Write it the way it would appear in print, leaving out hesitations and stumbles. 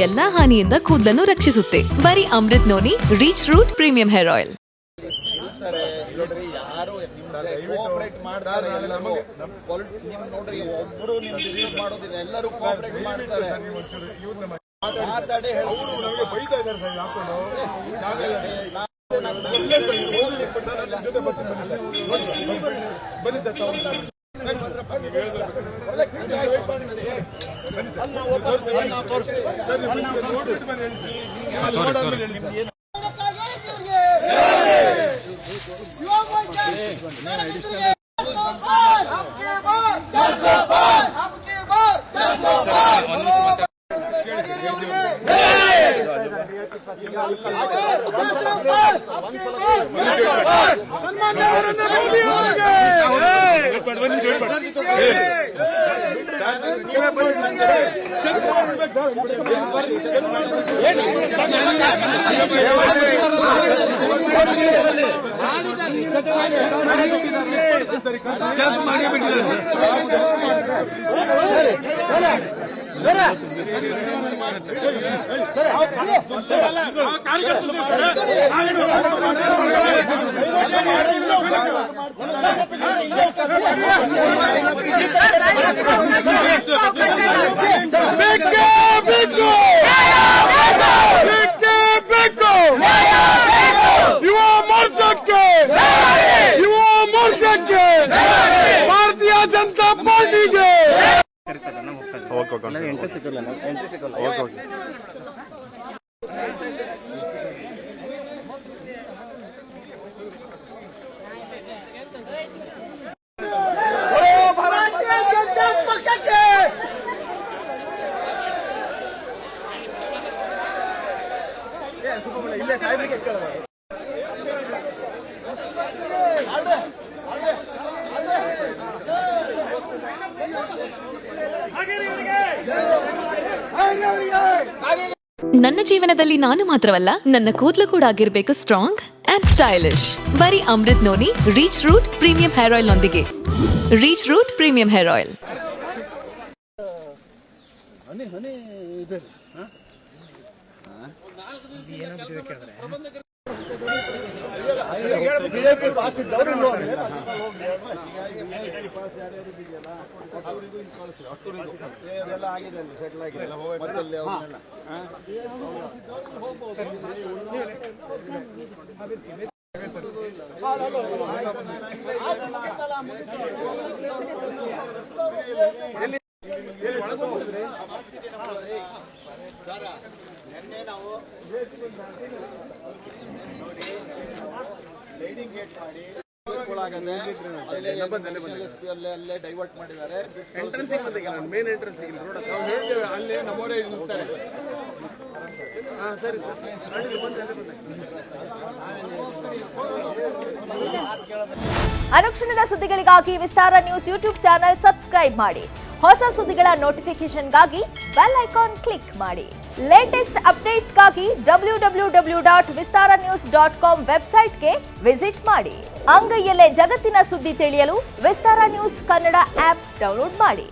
ಎಲ್ಲಾ ಹಾನಿಯಿಂದ ಕೂದಲನ್ನು ರಕ್ಷಿಸುತ್ತೆ. ಬರೀ Amrut noni reach root premium hair oil. ಯಾರು ಕೋಆಪರೇಟ್ ಮಾಡ್ತಾರೆ, ಎಲ್ಲರೂ ನೋಡ್ರಿ, ಒಬ್ಬರು ನಿಮ್ ಡಿಲೀಟ್ ಮಾಡೋದಿಲ್ಲ, ಎಲ್ಲರೂ ಕೋಆಪರೇಟ್ ಮಾಡ್ತಾರೆ. ಮಾತಾಡಿ ಭಾರತೀಯ ಜನತಾ ಪಾರ್ಟಿಗೆ ಎಂಟ್ರಿ ಸಿಗಲ್ಲ. ಇಲ್ಲೇ ಸಾಹೇಬ್ರಿಗೆ ನನ್ನ ಜೀವನದಲ್ಲಿ ನಾನು ಮಾತ್ರವಲ್ಲ, ನನ್ನ ಕೂದಲು ಕೂಡ ಆಗಿರ್ಬೇಕು ಸ್ಟ್ರಾಂಗ್ ಅಂಡ್ ಸ್ಟೈಲಿಶ್. ಬರೀ Amrut noni reach root premium hair oil ನೊಂದಿಗೆ. Rich root premium hair oil. Lighting gate ಮಾಡಿ ಅಲ್ಲೇ ಡೈವರ್ಟ್ ಮಾಡಿದ್ದಾರೆ. ಮೇನ್ ಎಂಟ್ರೆನ್ಸ್ ಅಲ್ಲೇ ನಮ್ಮವರೇ ನಿಲ್ತಾರೆ. ಸರಿ ಸರ್. ಅನುಕ್ಷಣದ ಸುದ್ದಿಗಳಿಗಾಗಿ ವಿಸ್ತಾರ ನ್ಯೂಸ್ ಯೂಟ್ಯೂಬ್ ಚಾನೆಲ್ ಸಬ್ಸ್ಕ್ರೈಬ್ ಮಾಡಿ. ಹೊಸ ಸುದ್ದಿಗಳ ನೋಟಿಫಿಕೇಶನ್ಗಾಗಿ ಬೆಲ್ ಐಕಾನ್ ಕ್ಲಿಕ್ ಮಾಡಿ. ಲೇಟೆಸ್ಟ್ ಅಪ್ಡೇಟ್ಸ್ಗಾಗಿ www.vistaranews.com ವೆಬ್ಸೈಟ್ಗೆ ವಿಸಿಟ್ ಮಾಡಿ. ಅಂಗೈಯಲ್ಲೇ ಜಗತ್ತಿನ ಸುದ್ದಿ ತಿಳಿಯಲು ವಿಸ್ತಾರ ನ್ಯೂಸ್ ಕನ್ನಡ ಆಪ್ ಡೌನ್ಲೋಡ್ ಮಾಡಿ.